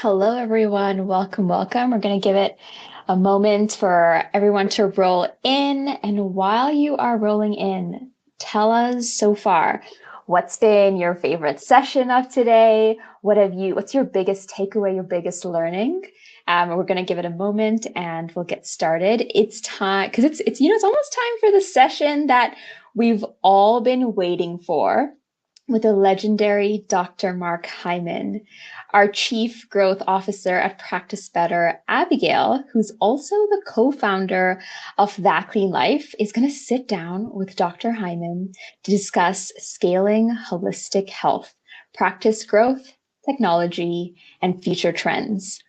Hello, everyone. Welcome, welcome. We're going to give it a moment for everyone to roll in. And while you are rolling in, tell us so far what's been your favorite session of today? What's your biggest takeaway, your biggest learning? We're going to give it a moment and we'll get started. It's time because it's almost time for the session that we've all been waiting for with the legendary Dr. Mark Hyman. Our Chief Growth Officer at Practice Better, Abigail, who's also the co-founder of That Clean Life, is going to sit down with Dr. Hyman to discuss scaling holistic health, practice growth, technology, and future trends.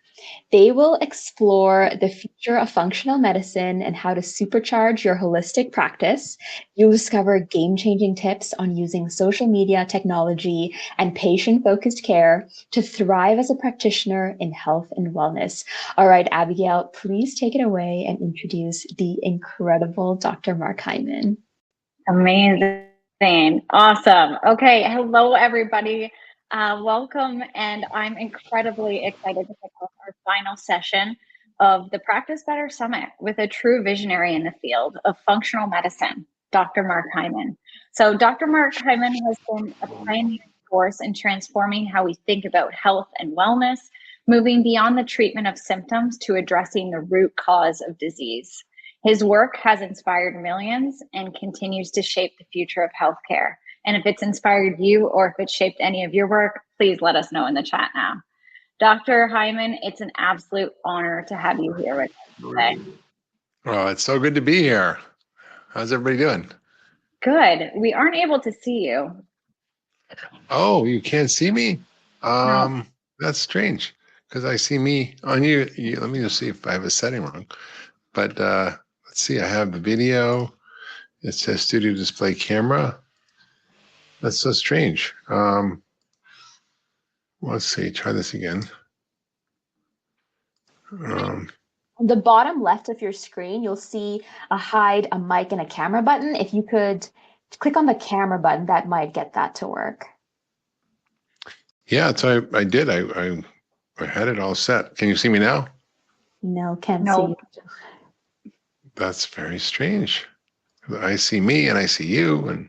They will explore the future of functional medicine and how to supercharge your holistic practice. You'll discover game-changing tips on using social media, technology, and patient-focused care to thrive as a practitioner in health and wellness. All right, Abigail, please take it away and introduce the incredible Dr. Mark Hyman. Amazing. Awesome. Okay. Hello, everybody. Welcome. And I'm incredibly excited to kick off our final session of the Practice Better Summit with a true visionary in the field of functional medicine, Dr. Mark Hyman. So Dr. Mark Hyman has been a pioneering force in transforming how we think about health and wellness, moving beyond the treatment of symptoms to addressing the root cause of disease. His work has inspired millions and continues to shape the future of healthcare. And if it's inspired you or if it's shaped any of your work, please let us know in the chat now. Dr. Hyman, it's an absolute honor to have you here with us today. Well, it's so good to be here. How's everybody doing? Good. We aren't able to see you. Oh, you can't see me? No. That's strange because I see me on you. Let me just see if I have a setting wrong. But let's see, I have the video. It says studio display camera. That's so strange. Let's see, try this again. On the bottom left of your screen, you'll see a hide, a mic, and a camera button. If you could click on the camera button, that might get that to work. Yeah, so I did. I had it all set. Can you see me now? No, can't see you. That's very strange. I see me and I see you, and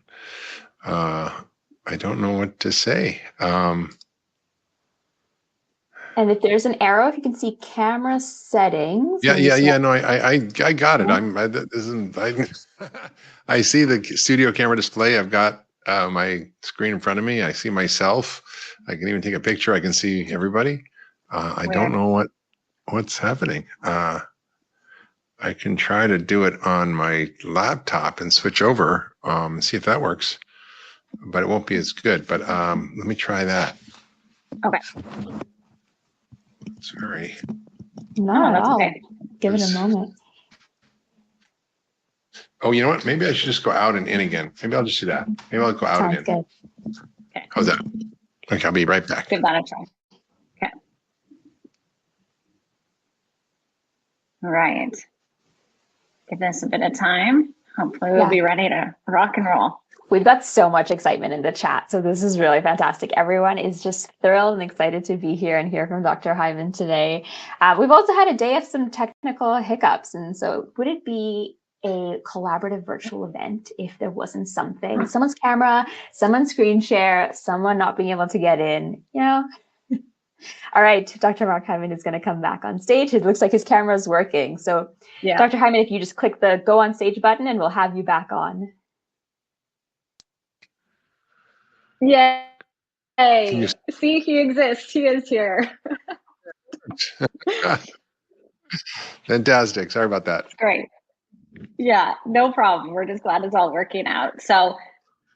I don't know what to say. And if there's an arrow, if you can see camera settings. Yeah. No, I got it. I see the studio camera display. I've got my screen in front of me. I see myself. I can even take a picture. I can see everybody. I don't know what's happening. I can try to do it on my laptop and switch over, see if that works, but it won't be as good. But let me try that. Okay. Sorry. Not at all. Okay. Give it a moment. Oh, you know what? Maybe I should just go out and in again. Maybe I'll just do that. Maybe I'll go out and in. Sounds good. Okay. How's that? Okay, I'll be right back. Give that a try. Okay. All right. Give this a bit of time. Hopefully we'll be ready to rock and roll. We've got so much excitement in the chat, so this is really fantastic. Everyone is just thrilled and excited to be here and hear from Dr. Hyman today. We've also had a day of some technical hiccups, and so would it be a collaborative virtual event if there wasn't something, someone's camera, someone's screen share, someone not being able to get in, you know? All right, Dr. Mark Hyman is going to come back on stage. It looks like his camera is working. So yeah. Dr. Hyman, if you just click the go on stage button and we'll have you back on. Yay. See, he exists. He is here. Fantastic. Sorry about that. Great. Yeah, no problem. We're just glad it's all working out. So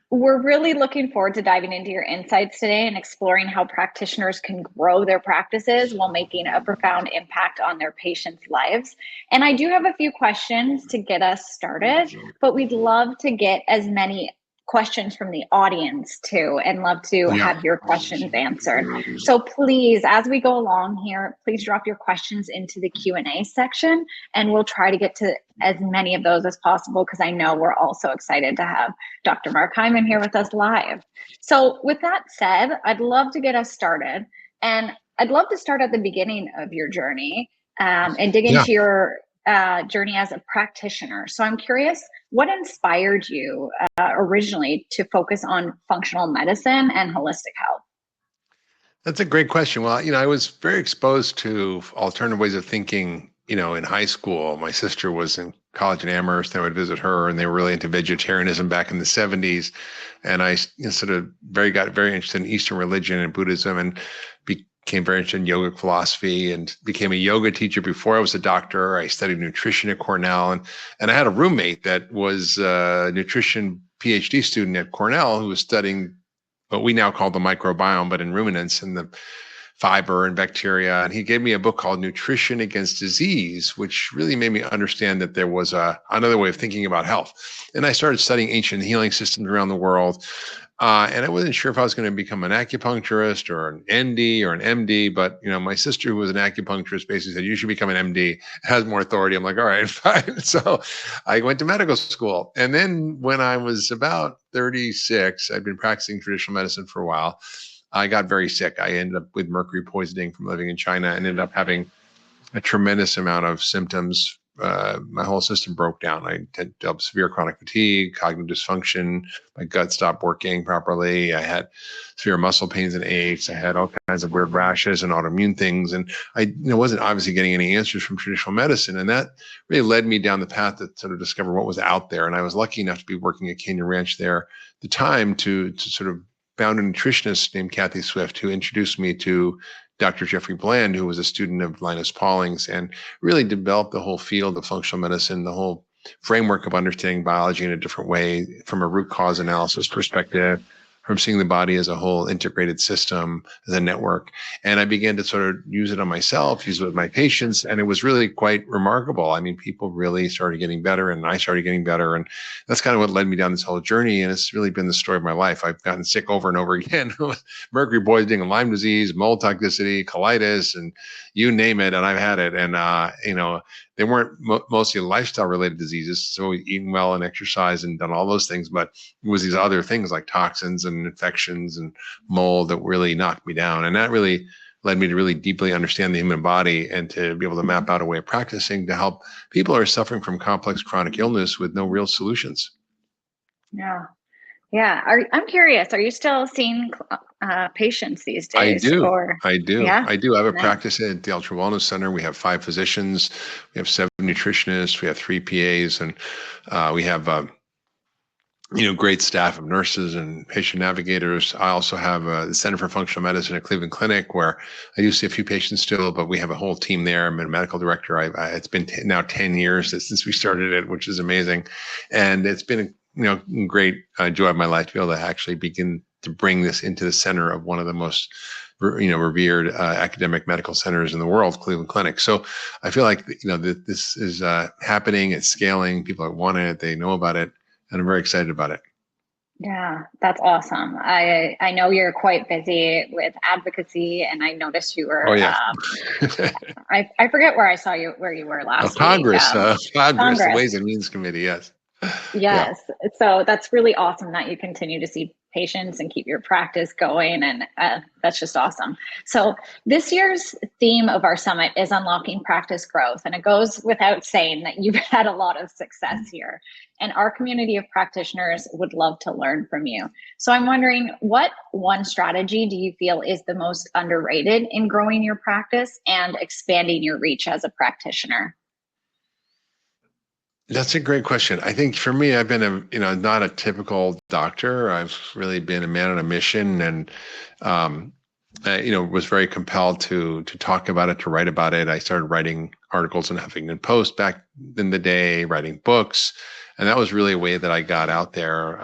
we're really looking forward to diving into your insights today and exploring how practitioners can grow their practices while making a profound impact on their patients' lives. And I do have a few questions to get us started, but we'd love to get as many questions from the audience too, and love to have your questions answered. So please, as we go along here, please drop your questions into the Q&A section, and we'll try to get to as many of those as possible, because I know we're all so excited to have Dr. Mark Hyman here with us live. So with that said, I'd love to get us started. And I'd love to start at the beginning of your journey and dig Yeah. into your journey as a practitioner. So I'm curious, what inspired you originally to focus on functional medicine and holistic health? That's a great question. Well, I was very exposed to alternative ways of thinking, in high school. My sister was in college in Amherst, and I would visit her, and they were really into vegetarianism back in the 70s. And I sort of got very interested in Eastern religion and Buddhism, and became very interested in yogic philosophy, and became a yoga teacher before I was a doctor. I studied nutrition at Cornell, and I had a roommate that was a nutrition PhD student at Cornell who was studying what we now call the microbiome, but in ruminants and the fiber and bacteria. And he gave me a book called Nutrition Against Disease, which really made me understand that there was another way of thinking about health. And I started studying ancient healing systems around the world. And I wasn't sure if I was going to become an acupuncturist or an ND or an MD, but my sister, who was an acupuncturist, basically said, "You should become an MD. It has more authority." I'm like, "All right, fine." So I went to medical school. And then when I was about 36, I'd been practicing traditional medicine for a while. I got very sick. I ended up with mercury poisoning from living in China, and ended up having a tremendous amount of symptoms. My whole system broke down. I developed severe chronic fatigue, cognitive dysfunction. My gut stopped working properly. I had severe muscle pains and aches. I had all kinds of weird rashes and autoimmune things. And I wasn't obviously getting any answers from traditional medicine. And that really led me down the path to sort of discover what was out there. And I was lucky enough to be working at Canyon Ranch there at the time to sort of found a nutritionist named Kathy Swift, who introduced me to Dr. Jeffrey Bland, who was a student of Linus Pauling's, and really developed the whole field of functional medicine, the whole framework of understanding biology in a different way, from a root cause analysis perspective, from seeing the body as a whole integrated system, as a network. And I began to sort of use it on myself, use it with my patients, and it was really quite remarkable. I mean, people really started getting better, and I started getting better. And that's kind of what led me down this whole journey. And it's really been the story of my life. I've gotten sick over and over again with mercury poisoning and Lyme disease, mold toxicity, colitis, and you name it, and I've had it. And, they weren't mostly lifestyle related diseases. So eating well and exercise and done all those things, but it was these other things like toxins and infections and mold that really knocked me down. And that really led me to really deeply understand the human body, and to be able to map out a way of practicing to help people who are suffering from complex chronic illness with no real solutions. Yeah. Yeah. I'm curious, are you still seeing patients these I days? do. Or I do. yeah, I do. I have a nice. practice at the Ultra Wellness Center. We have 5 physicians. We have 7 nutritionists. We have 3 PAs, and we have great staff of nurses and patient navigators. I also have the Center for Functional Medicine at Cleveland Clinic, where I do see a few patients still, but we have a whole team there. I'm a medical director. It's been now 10 years since we started it, which is amazing. And it's been a great joy of my life to be able to actually begin to bring this into the center of one of the most revered academic medical centers in the world, Cleveland Clinic. So I feel like this is happening. It's scaling. People want it. They know about it. And I'm very excited about it. Yeah, that's awesome. I know you're quite busy with advocacy, and I noticed you were. Oh yeah. I forget where I saw you, where you were last Congress, week. Congress, the Ways and Means Committee. Yes. Yes. Yeah. So that's really awesome that you continue to see patients and keep your practice going. And that's just awesome. So this year's theme of our summit is unlocking practice growth. And it goes without saying that you've had a lot of success here. And our community of practitioners would love to learn from you. So I'm wondering, what one strategy do you feel is the most underrated in growing your practice and expanding your reach as a practitioner? That's a great question. I think for me, I've been not a typical doctor. I've really been a man on a mission, and was very compelled to talk about it, to write about it. I started writing articles in Huffington Post back in the day, writing books, and that was really a way that I got out there,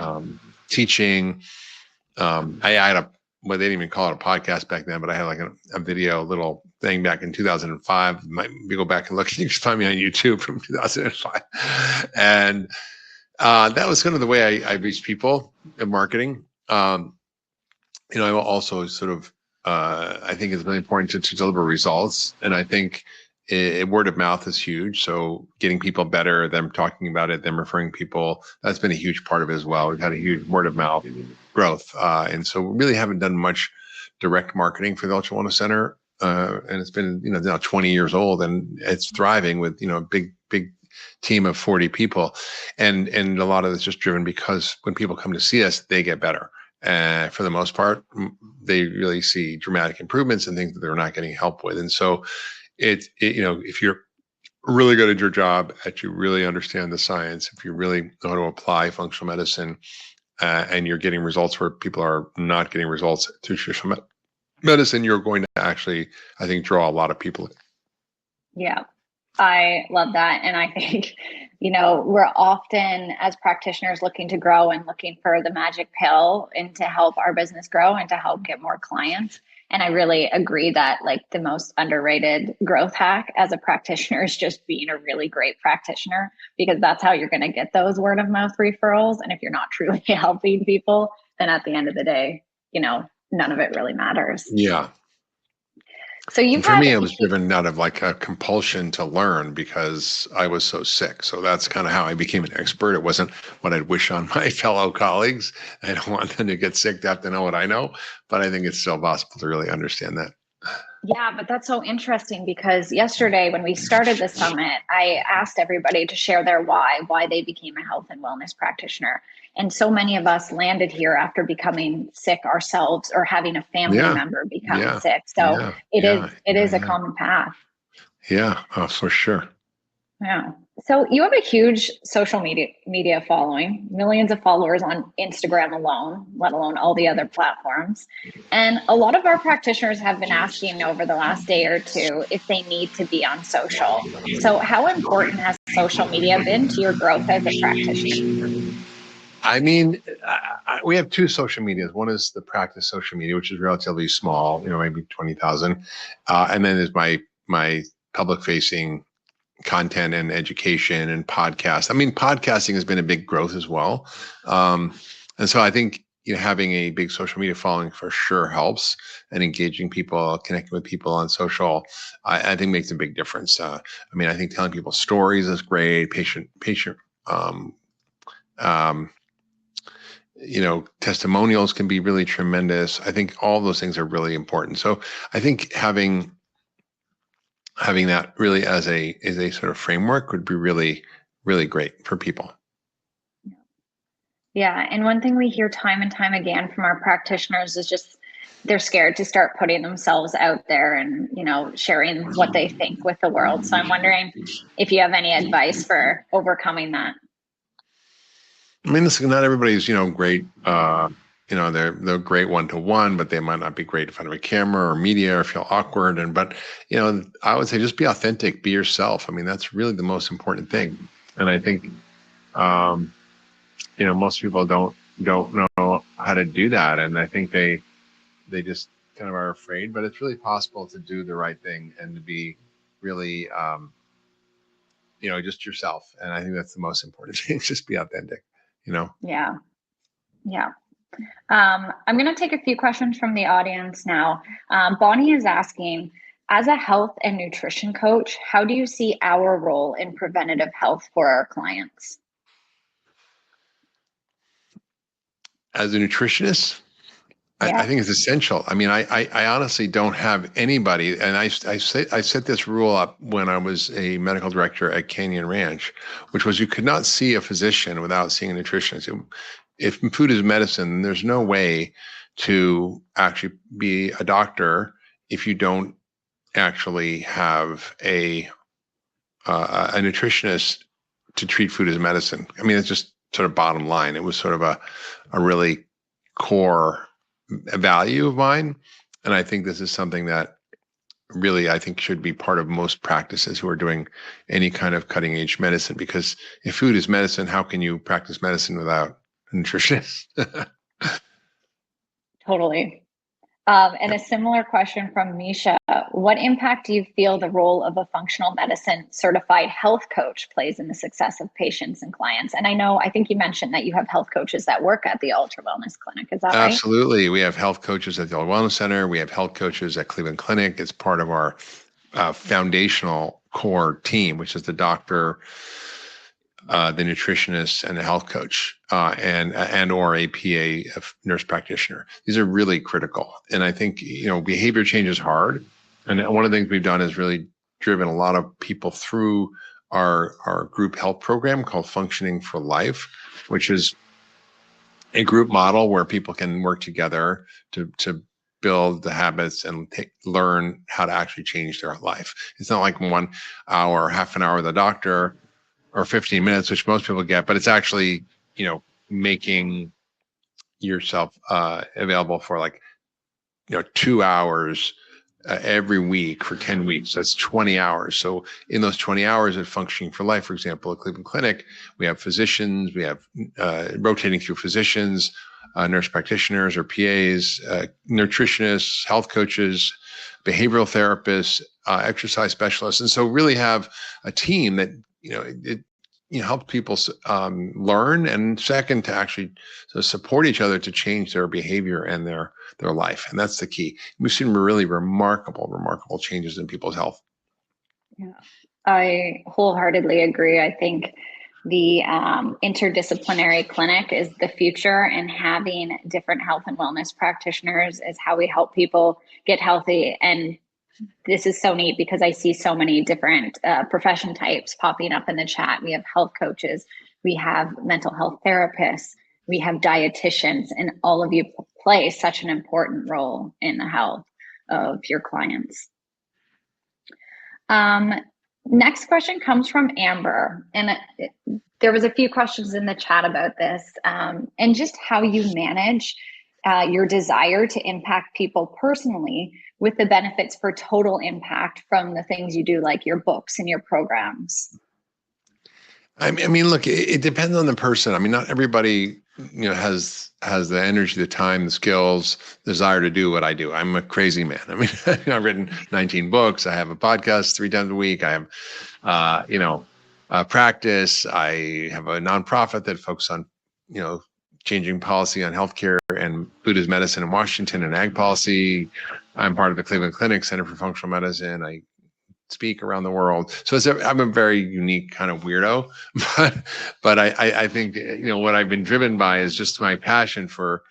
teaching. I had they didn't even call it a podcast back then, but I had like a video little thing back in 2005. You go back and look, you can find me on YouTube from 2005. And that was kind of the way I reached people in marketing. I also sort of, I think it's really important to deliver results. And I think word of mouth is huge. So getting people better, them talking about it, them referring people, that's been a huge part of it as well. We've had a huge word of mouth growth. And so we really haven't done much direct marketing for the Ultra Wellness Center. and it's been, now 20 years old, and it's thriving with, a big team of 40 people. And a lot of it's just driven because when people come to see us, they get better. For the most part, they really see dramatic improvements and things that they're not getting help with. And so if you're really good at your job, that you really understand the science, if you really know how to apply functional medicine, and you're getting results where people are not getting results through traditional medicine, you're going to actually, I think, draw a lot of people in. Yeah, I love that. And I think, we're often as practitioners looking to grow and looking for the magic pill and to help our business grow and to help get more clients. And I really agree that like the most underrated growth hack as a practitioner is just being a really great practitioner, because that's how you're going to get those word of mouth referrals. And if you're not truly helping people, then at the end of the day, none of it really matters. Yeah. So for me, it was driven out of like a compulsion to learn because I was so sick. So that's kind of how I became an expert. It wasn't what I'd wish on my fellow colleagues. I don't want them to get sick to have to know what I know, but I think it's still possible to really understand that. Yeah, but that's so interesting because yesterday when we started the summit, I asked everybody to share their why they became a health and wellness practitioner. And so many of us landed here after becoming sick ourselves or having a family member become sick. So it is a common path. Yeah, for sure. Yeah. So you have a huge social media following, millions of followers on Instagram alone, let alone all the other platforms. And a lot of our practitioners have been asking over the last day or two if they need to be on social. So how important has social media been to your growth as a practitioner? I mean, we have two social medias. One is the practice social media, which is relatively small, maybe 20,000. And then there's my public facing content and education and podcast. I mean, podcasting has been a big growth as well. And so I think having a big social media following for sure helps, and engaging people, connecting with people on social, I think makes a big difference. I think telling people stories is great. Patient testimonials can be really tremendous. I think all those things are really important. So I think having that really as a sort of framework would be really, really great for people. Yeah. And one thing we hear time and time again from our practitioners is just they're scared to start putting themselves out there and, sharing what they think with the world. So I'm wondering if you have any advice for overcoming that. I mean, listen, not everybody's, great. They're great one-to-one, but they might not be great in front of a camera or media or feel awkward. But I would say just be authentic, be yourself. I mean, that's really the most important thing. And I think, most people don't know how to do that. And I think they just kind of are afraid, but it's really possible to do the right thing and to be really, just yourself. And I think that's the most important thing. Just be authentic. Yeah. I'm going to take a few questions from the audience now. Bonnie is asking, as a health and nutrition coach, how do you see our role in preventative health for our clients? As a nutritionist, I think it's essential. I mean, I honestly don't have anybody, and I set this rule up when I was a medical director at Canyon Ranch, which was you could not see a physician without seeing a nutritionist. If food is medicine, there's no way to actually be a doctor if you don't actually have a nutritionist to treat food as medicine. I mean, it's just sort of bottom line. It was sort of a really core value of mine. And I think this is something that really, I think, should be part of most practices who are doing any kind of cutting edge medicine, because if food is medicine, how can you practice medicine without a nutritionist? Totally. And a similar question from Misha. What impact do you feel the role of a functional medicine certified health coach plays in the success of patients and clients? And I think you mentioned that you have health coaches that work at the Ultra Wellness Clinic. Is that right? Absolutely. We have health coaches at the Ultra Wellness Center. We have health coaches at Cleveland Clinic. It's part of our foundational core team, which is the doctor, the nutritionist, and the health coach, and or a PA, nurse practitioner. These are really critical. And I think, behavior change is hard. And one of the things we've done is really driven a lot of people through our group health program called Functioning for Life, which is a group model where people can work together to build the habits and learn how to actually change their life. It's not like 1 hour, half an hour with a doctor or 15 minutes, which most people get, but it's actually, making yourself available for 2 hours every week for 10 weeks. That's 20 hours. So in those 20 hours at Functioning for Life, for example, at Cleveland Clinic, we have physicians, we have rotating through physicians, nurse practitioners or PAs, nutritionists, health coaches, behavioral therapists, exercise specialists. And so really have a team that, it helps people learn, and second, to actually support each other to change their behavior and their life. And that's the key. We've seen really remarkable changes in people's health. Yeah, I wholeheartedly agree. I think the interdisciplinary clinic is the future, and having different health and wellness practitioners is how we help people get healthy. And this is so neat because I see so many different profession types popping up in the chat. We have health coaches, we have mental health therapists, we have dietitians, and all of you play such an important role in the health of your clients. Next question comes from Amber, and there was a few questions in the chat about this, and just how you manage your desire to impact people personally with the benefits for total impact from the things you do, like your books and your programs. I mean, look, it depends on the person. I mean, not everybody, has the energy, the time, the skills, desire to do what I do. I'm a crazy man. I mean, I've written 19 books. I have a podcast 3 times a week. I have, practice. I have a nonprofit that focuses on, changing policy on healthcare and Buddhist medicine in Washington and ag policy. I'm part of the Cleveland Clinic Center for Functional Medicine. I speak around the world. So I'm a very unique kind of weirdo, but I think, what I've been driven by is just my passion for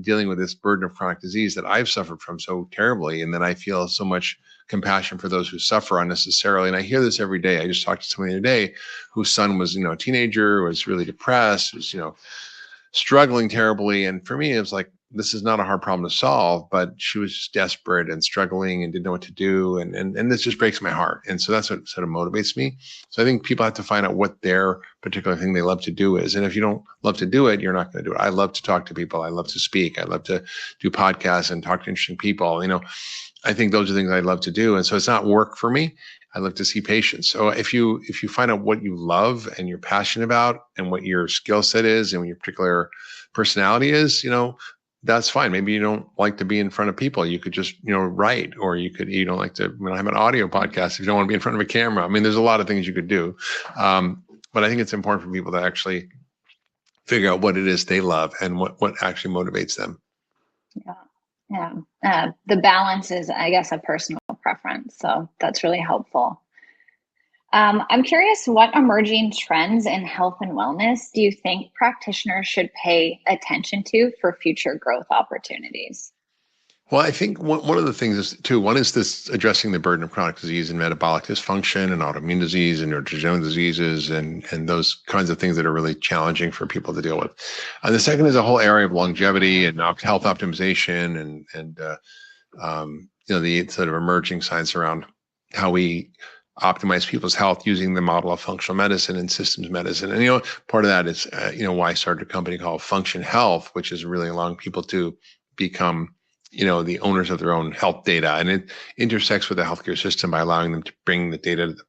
dealing with this burden of chronic disease that I've suffered from so terribly. And then I feel so much compassion for those who suffer unnecessarily. And I hear this every day. I just talked to someone the other day whose son was, a teenager, was really depressed, was, struggling terribly. And for me, it was like, this is not a hard problem to solve, but she was just desperate and struggling and didn't know what to do. And this just breaks my heart. And so that's what sort of motivates me. So I think people have to find out what their particular thing they love to do is. And if you don't love to do it, you're not going to do it. I love to talk to people. I love to speak. I love to do podcasts and talk to interesting people. I think those are things I love to do. And so it's not work for me. I love to see patients. So if you find out what you love and you're passionate about and what your skill set is and what your particular personality is, that's fine. Maybe you don't like to be in front of people. You could just, write, or you don't like to have an audio podcast if you don't want to be in front of a camera. I mean, there's a lot of things you could do. But I think it's important for people to actually figure out what it is they love and what actually motivates them. Yeah. The balance is, I guess, a personal preference. So that's really helpful. I'm curious, what emerging trends in health and wellness do you think practitioners should pay attention to for future growth opportunities? Well, I think one of the things is one is this addressing the burden of chronic disease and metabolic dysfunction and autoimmune disease and neurodegenerative diseases and those kinds of things that are really challenging for people to deal with. And the second is a whole area of longevity and health optimization and the sort of emerging science around how we optimize people's health using the model of functional medicine and systems medicine. And, part of that is, why I started a company called Function Health, which is really allowing people to become the owners of their own health data. And it intersects with the healthcare system by allowing them to bring the data to the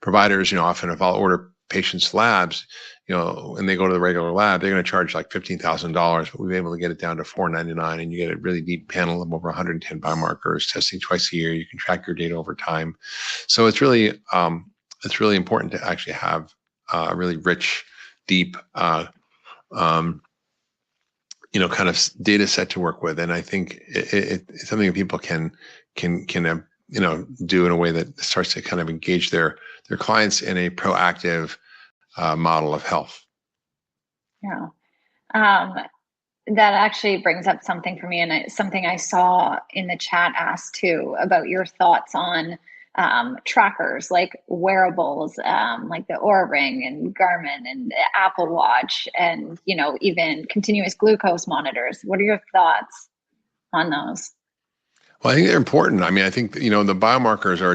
providers. Often if I'll order patients' labs, and they go to the regular lab, they're going to charge like $15,000, but we've been able to get it down to $499, and you get a really deep panel of over 110 biomarkers, testing twice a year. You can track your data over time. So it's really important to actually have a really rich, deep, kind of data set to work with. And I think it's something that people can do in a way that starts to kind of engage their clients in a proactive model of health. Yeah. That actually brings up something for me, and something I saw in the chat asked too about your thoughts on trackers like wearables, like the Oura Ring and Garmin and the Apple Watch, and even continuous glucose monitors. What are your thoughts on those? Well, I think they're important. I mean, I think, the biomarkers are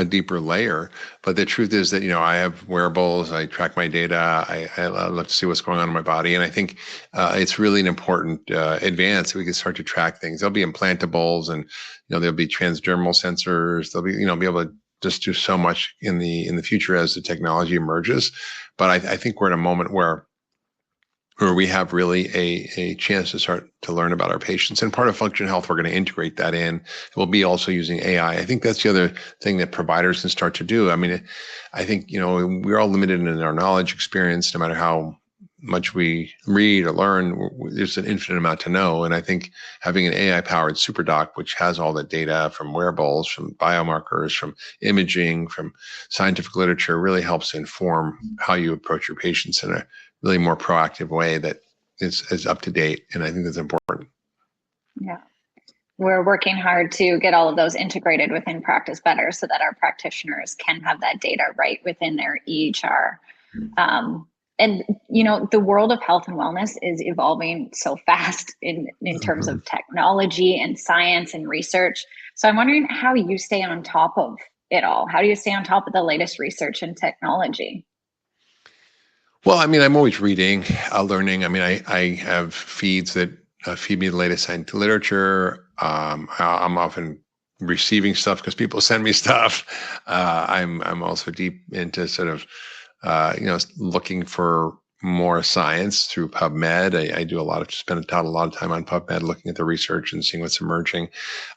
a deeper layer, but the truth is that, I have wearables, I track my data, I love to see what's going on in my body. And I think it's really an important advance. We can start to track things. There'll be implantables and, there'll be transdermal sensors. There'll be, be able to just do so much in the future as the technology emerges. But I think we're in a moment where we have really a chance to start to learn about our patients. And part of function health, we're going to integrate that in. We'll be also using AI. I think that's the other thing that providers can start to do. I mean, I think, we're all limited in our knowledge experience, no matter how much we read or learn, there's an infinite amount to know. And I think having an AI-powered super doc, which has all the data from wearables, from biomarkers, from imaging, from scientific literature, really helps inform how you approach your patients in a really more proactive way that is up to date. And I think that's important. Yeah. We're working hard to get all of those integrated within Practice Better so that our practitioners can have that data right within their EHR. And the world of health and wellness is evolving so fast in terms of technology and science and research. So I'm wondering how you stay on top of it all. How do you stay on top of the latest research and technology? Well, I mean, I'm always reading, learning. I mean, I have feeds that feed me the latest scientific literature. I'm often receiving stuff because people send me stuff. I'm also deep into sort of looking for more science through PubMed. I do spend a lot of time on PubMed, looking at the research and seeing what's emerging.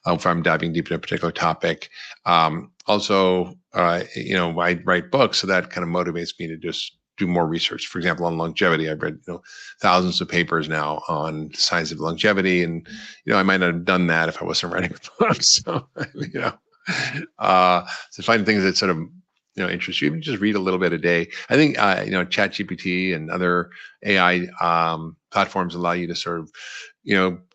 If I'm diving deep into a particular topic, also, I write books, so that kind of motivates me to just do more research. For example, on longevity, I've read thousands of papers now on the science of longevity, and I might not have done that if I wasn't writing books. So to find things that sort of interest you, even just read a little bit a day. I think ChatGPT and other AI platforms allow you to sort of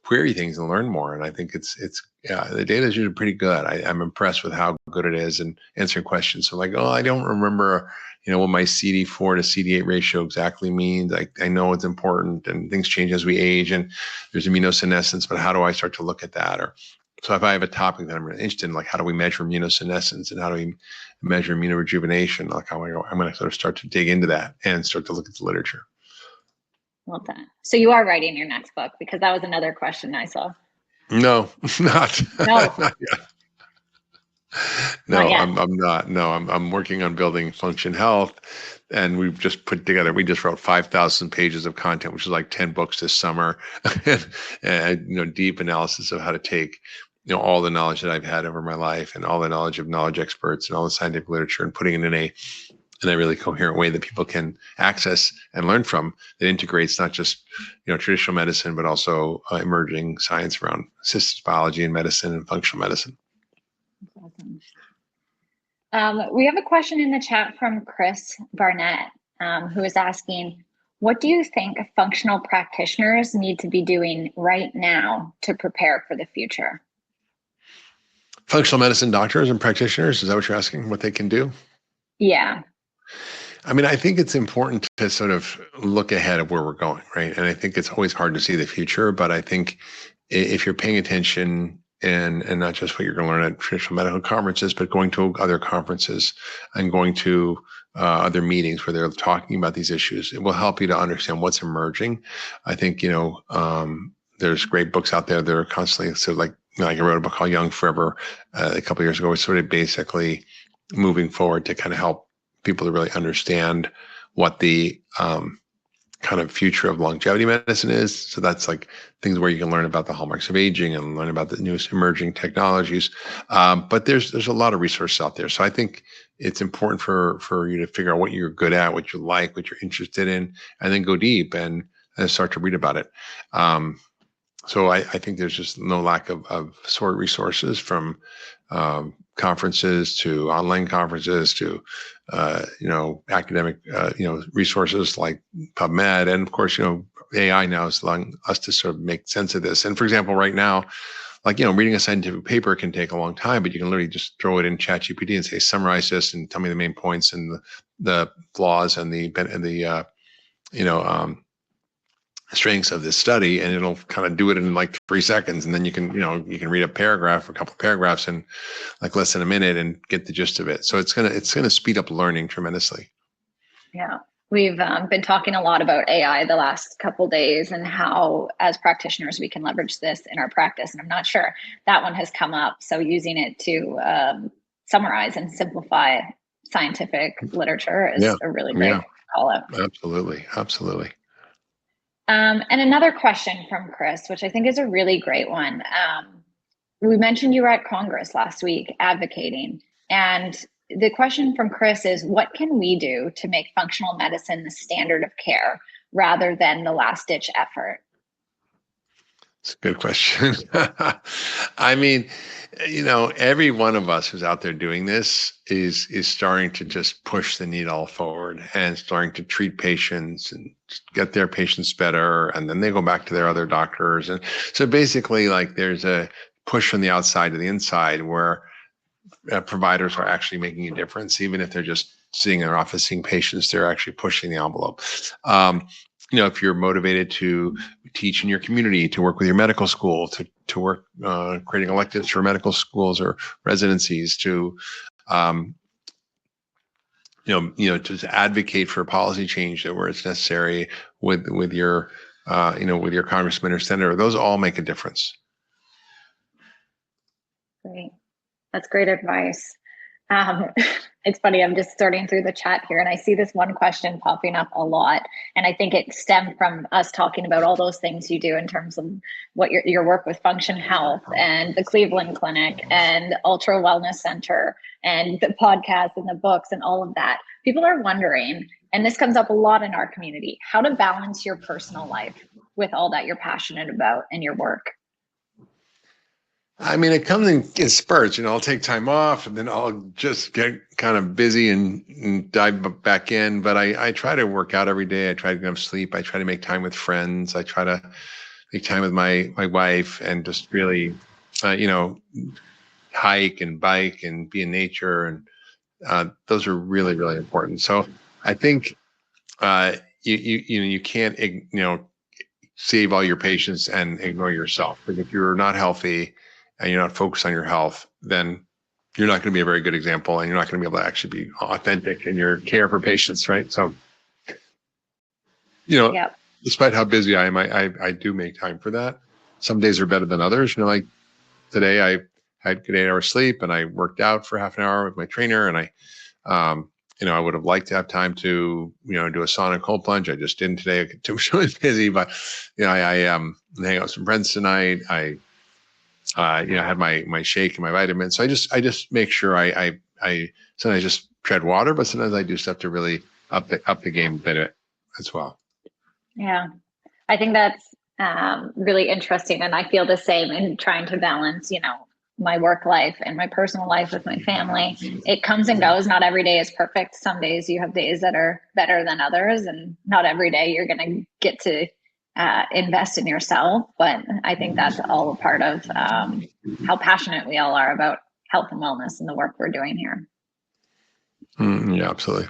query things and learn more. And I think it's the data is usually pretty good. I'm impressed with how good it is in answering questions. So like, I don't remember what my CD4 to CD8 ratio exactly means. I know it's important, and things change as we age, and there's immunosenescence, but how do I start to look at that? Or so if I have a topic that I'm really interested in, like how do we measure immunosenescence and how do we measure immunorejuvenation, like I'm going to sort of start to dig into that and start to look at the literature. Love that. So you are writing your next book, because that was another question I saw. No, not. No. Not yet. No, Not yet. I'm not. No, I'm working on building function health, and we just wrote 5,000 pages of content, which is like 10 books this summer, and deep analysis of how to take all the knowledge that I've had over my life and all the knowledge of knowledge experts and all the scientific literature, and putting it in a really coherent way that people can access and learn from, that integrates not just traditional medicine, but also emerging science around systems biology and medicine and functional medicine. Awesome. We have a question in the chat from Chris Barnett, who is asking, what do you think functional practitioners need to be doing right now to prepare for the future? Functional medicine doctors and practitioners, is that what you're asking? What they can do? Yeah. I mean, I think it's important to sort of look ahead of where we're going, right? And I think it's always hard to see the future, but I think if you're paying attention and not just what you're going to learn at traditional medical conferences, but going to other conferences and going to other meetings where they're talking about these issues, it will help you to understand what's emerging. I think, there's great books out there that are constantly, so like I wrote a book called Young Forever a couple of years ago, which sort of basically moving forward to kind of help people to really understand what the kind of future of longevity medicine is. So that's like things where you can learn about the hallmarks of aging and learn about the newest emerging technologies. But there's a lot of resources out there. So I think it's important for you to figure out what you're good at, what you like, what you're interested in, and then go deep and start to read about it. So I think there's just no lack of sort resources, from conferences to online conferences to academic resources like PubMed, and of course AI now is allowing us to sort of make sense of this. And for example, right now, like, reading a scientific paper can take a long time, but you can literally just throw it in ChatGPT and say, summarize this and tell me the main points and the flaws and the strengths of this study, and it'll kind of do it in like 3 seconds. And then you can read a paragraph, a couple of paragraphs in like less than a minute and get the gist of it. So it's gonna speed up learning tremendously. Yeah. We've been talking a lot about AI the last couple days and how, as practitioners, we can leverage this in our practice. And I'm not sure that one has come up. So using it to summarize and simplify scientific literature is a really great call out. Absolutely. Absolutely. And another question from Chris, which I think is a really great one. We mentioned you were at Congress last week advocating, and the question from Chris is, what can we do to make functional medicine the standard of care rather than the last ditch effort? It's a good question. I mean, every one of us who's out there doing this is starting to just push the needle forward and starting to treat patients and get their patients better. And then they go back to their other doctors. And so basically, like, there's a push from the outside to the inside where providers are actually making a difference. Even if they're just sitting in their office seeing patients, they're actually pushing the envelope. If you're motivated to teach in your community, to work with your medical school, to work creating electives for medical schools or residencies, to to advocate for policy change where it's necessary with your congressman or senator, those all make a difference. Great. That's great advice. It's funny, I'm just sorting through the chat here and I see this one question popping up a lot. And I think it stemmed from us talking about all those things you do in terms of what your work with Function Health and the Cleveland Clinic and Ultra Wellness Center and the podcast and the books and all of that. People are wondering, and this comes up a lot in our community, how to balance your personal life with all that you're passionate about in your work. I mean, it comes in spurts. I'll take time off and then I'll just get kind of busy and dive back in. But I try to work out every day. I try to get enough sleep. I try to make time with friends. I try to make time with my wife and just really, hike and bike and be in nature. And those are really, really important. So I think you can't, save all your patients and ignore yourself. Because if you're not healthy and you're not focused on your health, then you're not going to be a very good example, and you're not going to be able to actually be authentic in your care for patients, right? So, despite how busy I am, I do make time for that. Some days are better than others. Like today, I had good 8 hours sleep, and I worked out for half an hour with my trainer, and I would have liked to have time to, do a sauna and cold plunge. I just didn't today. I was really busy, but I hang out with some friends tonight. I had my shake and my vitamins. So I just make sure I sometimes just tread water, but sometimes I do stuff to really up the game a bit as well. Yeah, I think that's really interesting, and I feel the same in trying to balance, my work life and my personal life with my family. It comes and goes. Not every day is perfect. Some days you have days that are better than others, and not every day you're going to get to invest in yourself. But I think that's all a part of how passionate we all are about health and wellness and the work we're doing here. Yeah, absolutely.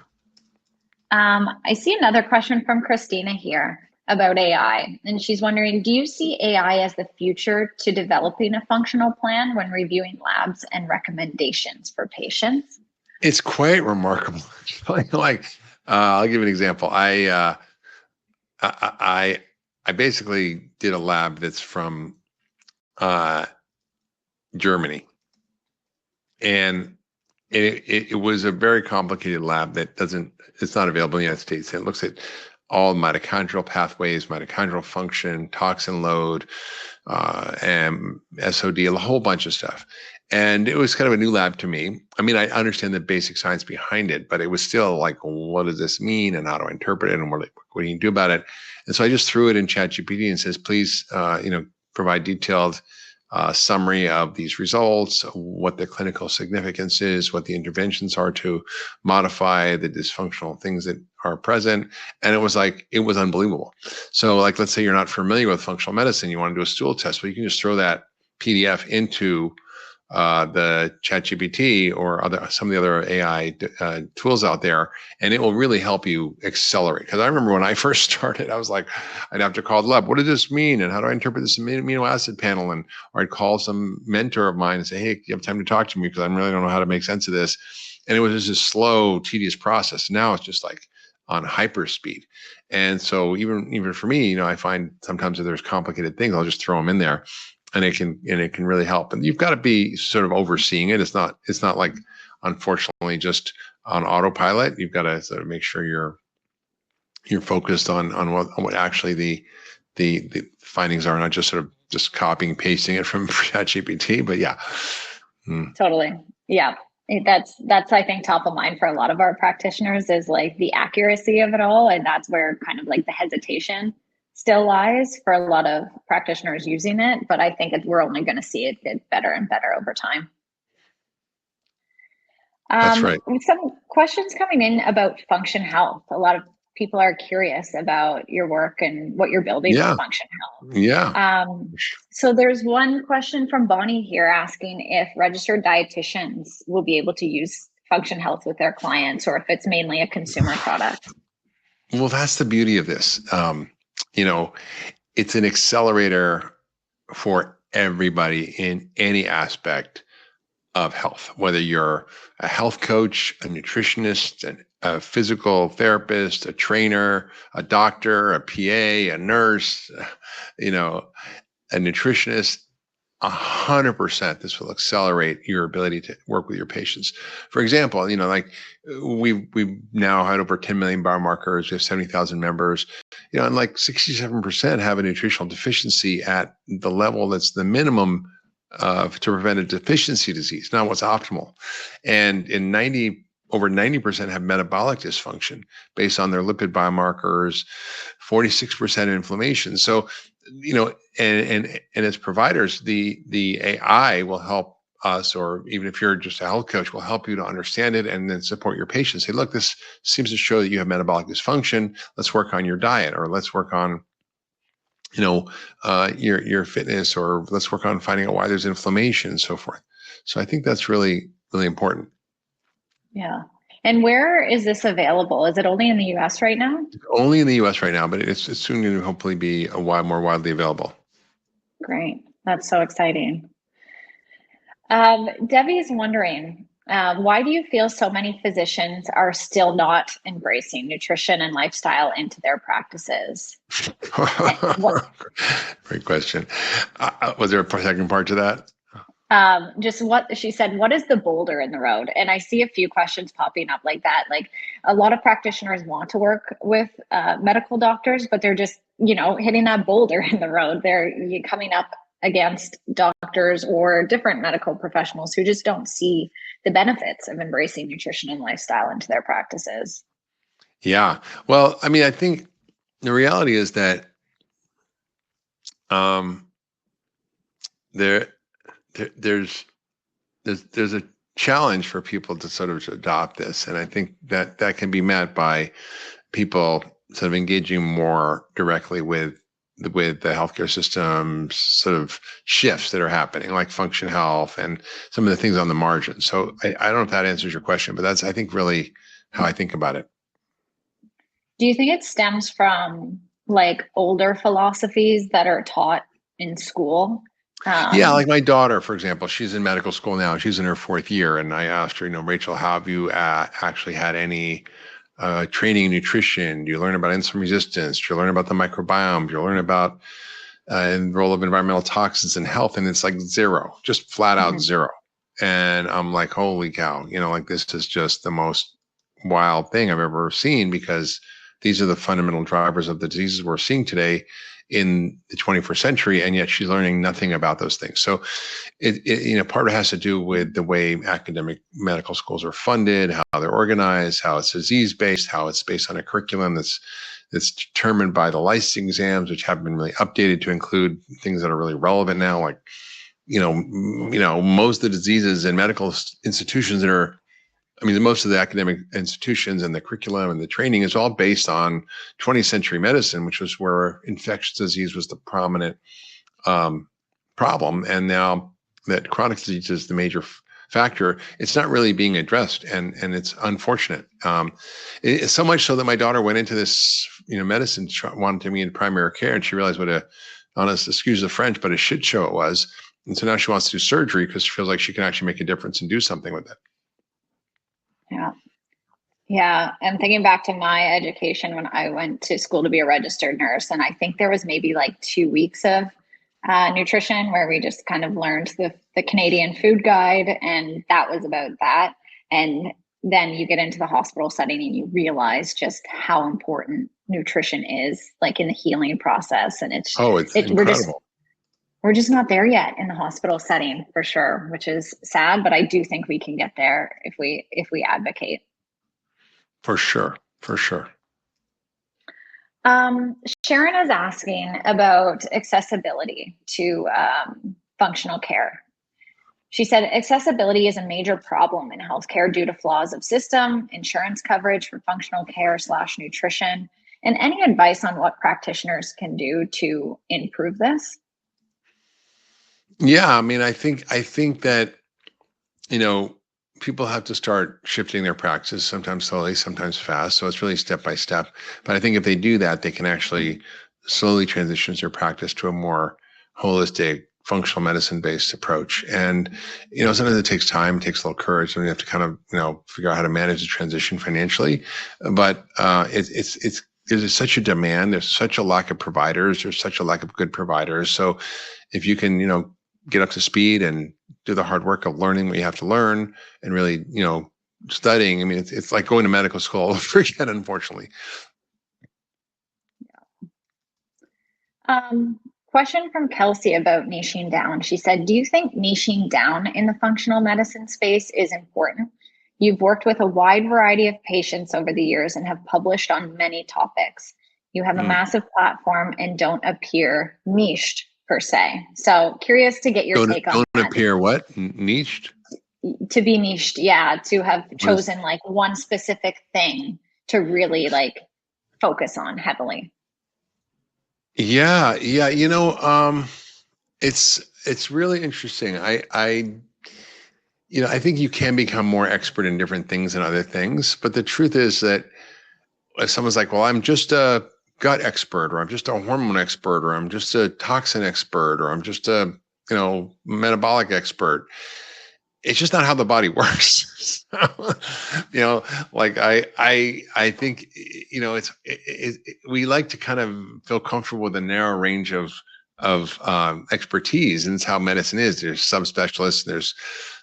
I see another question from Christina here about AI, and she's wondering, do you see AI as the future to developing a functional plan when reviewing labs and recommendations for patients? It's quite remarkable. I'll give you an example. I basically did a lab that's from Germany, and it was a very complicated lab it's not available in the United States. And it looks at all mitochondrial pathways, mitochondrial function, toxin load, and SOD, a whole bunch of stuff. And it was kind of a new lab to me. I mean, I understand the basic science behind it, but it was still like, what does this mean, and how do I interpret it, and what do you do about it? And so I just threw it in ChatGPT and says, please, provide detailed summary of these results, what the clinical significance is, what the interventions are to modify the dysfunctional things that are present. And it was unbelievable. So like, let's say you're not familiar with functional medicine, you want to do a stool test, well, you can just throw that PDF into the ChatGPT or some of the other AI tools out there, and it will really help you accelerate. Because I remember when I first started, I was like, I'd have to call the lab. What does this mean? And how do I interpret this amino acid panel? Or I'd call some mentor of mine and say, hey, you have time to talk to me because I really don't know how to make sense of this. And it was just a slow, tedious process. Now it's just like on hyper speed. And so even for me, I find sometimes if there's complicated things, I'll just throw them in there. And it can really help. And you've got to be sort of overseeing it. It's not like, unfortunately, just on autopilot. You've got to sort of make sure you're focused on what actually the findings are, not just sort of just copying and pasting it from ChatGPT. But yeah, totally, yeah. That's I think top of mind for a lot of our practitioners is like the accuracy of it all, and that's where kind of like the hesitation still lies for a lot of practitioners using it, but I think we're only going to see it get better and better over time. That's right. Some questions coming in about Function Health. A lot of people are curious about your work and what you're building with Function Health. Yeah. So there's one question from Bonnie here asking if registered dietitians will be able to use Function Health with their clients, or if it's mainly a consumer product. Well, that's the beauty of this. It's an accelerator for everybody in any aspect of health, whether you're a health coach, a nutritionist, a physical therapist, a trainer, a doctor, a PA, a nurse, a nutritionist. 100%, this will accelerate your ability to work with your patients. For example, like we've now had over 10 million biomarkers. We have 70,000 members, and like 67% have a nutritional deficiency at the level that's the minimum to prevent a deficiency disease, not what's optimal. And over 90% have metabolic dysfunction based on their lipid biomarkers, 46% inflammation. So, and as providers, the AI will help us, or even if you're just a health coach, will help you to understand it and then support your patients. Say, look, this seems to show that you have metabolic dysfunction. Let's work on your diet, or let's work on your fitness, or let's work on finding out why there's inflammation and so forth. So I think that's really, really important. Yeah. And where is this available? Is it only in the US right now? Only in the US right now, but it's soon going to hopefully be more widely available. Great. That's so exciting. Debbie is wondering, why do you feel so many physicians are still not embracing nutrition and lifestyle into their practices? Great question. Was there a second part to that? Just what she said, what is the boulder in the road? And I see a few questions popping up like that. Like a lot of practitioners want to work with medical doctors, but they're just, hitting that boulder in the road. They're coming up against doctors or different medical professionals who just don't see the benefits of embracing nutrition and lifestyle into their practices. Yeah. Well, I mean, I think the reality is that there's a challenge for people to sort of adopt this, and I think that can be met by people sort of engaging more directly with the healthcare system sort of shifts that are happening, like Function Health and some of the things on the margin. So I don't know if that answers your question, but that's, I think, really how I think about it. Do you think it stems from like older philosophies that are taught in school? Yeah, like my daughter, for example, she's in medical school now. She's in her 4th year, and I asked her, Rachel, have you actually had any training in nutrition? Do you learn about insulin resistance? Do you learn about the microbiome? Do you learn about the role of environmental toxins in health? And it's like zero, just flat out zero. And I'm like, holy cow, like this is just the most wild thing I've ever seen, because these are the fundamental drivers of the diseases we're seeing today in the 21st century, and yet she's learning nothing about those things. So part of it has to do with the way academic medical schools are funded, how they're organized, how it's disease-based, how it's based on a curriculum that's determined by the licensing exams, which haven't been really updated to include things that are really relevant now, like most of the diseases in medical institutions most of the academic institutions and the curriculum and the training is all based on 20th century medicine, which was where infectious disease was the prominent problem. And now that chronic disease is the major factor, it's not really being addressed, and it's unfortunate. It's so much so that my daughter went into this, medicine, wanted to be in primary care, and she realized what honest, excuse the French, but a shit show it was. And so now she wants to do surgery because she feels like she can actually make a difference and do something with it. Yeah. Yeah. And thinking back to my education when I went to school to be a registered nurse, and I think there was maybe like 2 weeks of nutrition where we just kind of learned the Canadian food guide, and that was about that. And then you get into the hospital setting and you realize just how important nutrition is, like in the healing process. And it's incredible. We're just not there yet in the hospital setting, for sure, which is sad, but I do think we can get there if we advocate. For sure. Sharon is asking about accessibility to functional care. She said accessibility is a major problem in healthcare due to flaws of system, insurance coverage for functional care / nutrition, and any advice on what practitioners can do to improve this? Yeah, I think that people have to start shifting their practice, sometimes slowly, sometimes fast. So it's really step by step. But I think if they do that, they can actually slowly transition their practice to a more holistic, functional medicine based approach. And sometimes it takes time, it takes a little courage, and you have to kind of figure out how to manage the transition financially. But there's such a demand, there's such a lack of providers, there's such a lack of good providers. So if you can get up to speed and do the hard work of learning what you have to learn and really studying, it's like going to medical school all over again, unfortunately. Question from Kelsey about niching down. She said, do you think niching down in the functional medicine space is important? You've worked with a wide variety of patients over the years and have published on many topics. You have a massive platform and don't appear niched per se. So curious to get your take on that. Don't appear what? Niched? To be niched, yeah. To have chosen like one specific thing to really like focus on heavily. Yeah. It's really interesting. I think you can become more expert in different things than other things, but the truth is that if someone's like, well, I'm just a gut expert, or I'm just a hormone expert, or I'm just a toxin expert, or I'm just a metabolic expert, it's just not how the body works. Like I think we like to kind of feel comfortable with a narrow range of expertise, and it's how medicine is. There's subspecialists, there's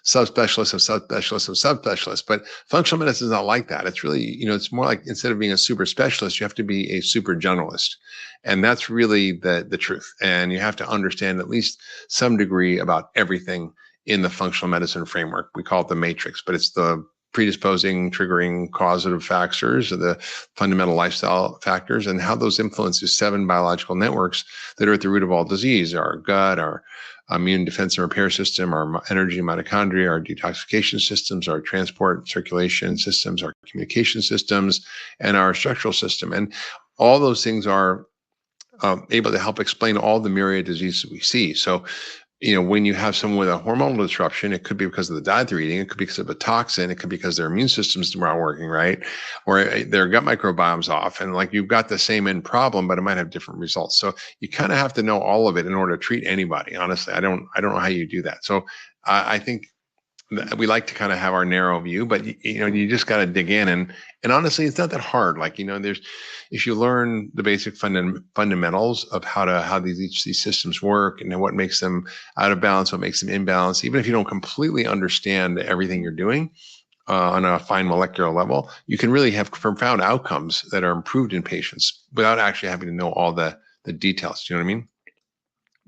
subspecialists of subspecialists of subspecialists, but functional medicine is not like that. It's really, it's more like, instead of being a super specialist, you have to be a super generalist. And that's really the truth. And you have to understand at least some degree about everything in the functional medicine framework. We call it the matrix, but it's the predisposing, triggering, causative factors, or the fundamental lifestyle factors, and how those influence the 7 biological networks that are at the root of all disease: our gut, our immune defense and repair system, our energy mitochondria, our detoxification systems, our transport circulation systems, our communication systems, and our structural system. And all those things are able to help explain all the myriad diseases we see. So when you have someone with a hormonal disruption, it could be because of the diet they're eating, it could be because of a toxin, it could be because their immune system's not working right, or their gut microbiome's off, and like you've got the same end problem, but it might have different results. So you kind of have to know all of it in order to treat anybody. Honestly, I don't know how you do that. So I think we like to kind of have our narrow view, but you just got to dig in, and honestly, it's not that hard. Like if you learn the basic fundamentals of how these systems work, and what makes them out of balance, what makes them in balance, even if you don't completely understand everything you're doing on a fine molecular level, you can really have profound outcomes that are improved in patients without actually having to know all the details. Do you know what I mean?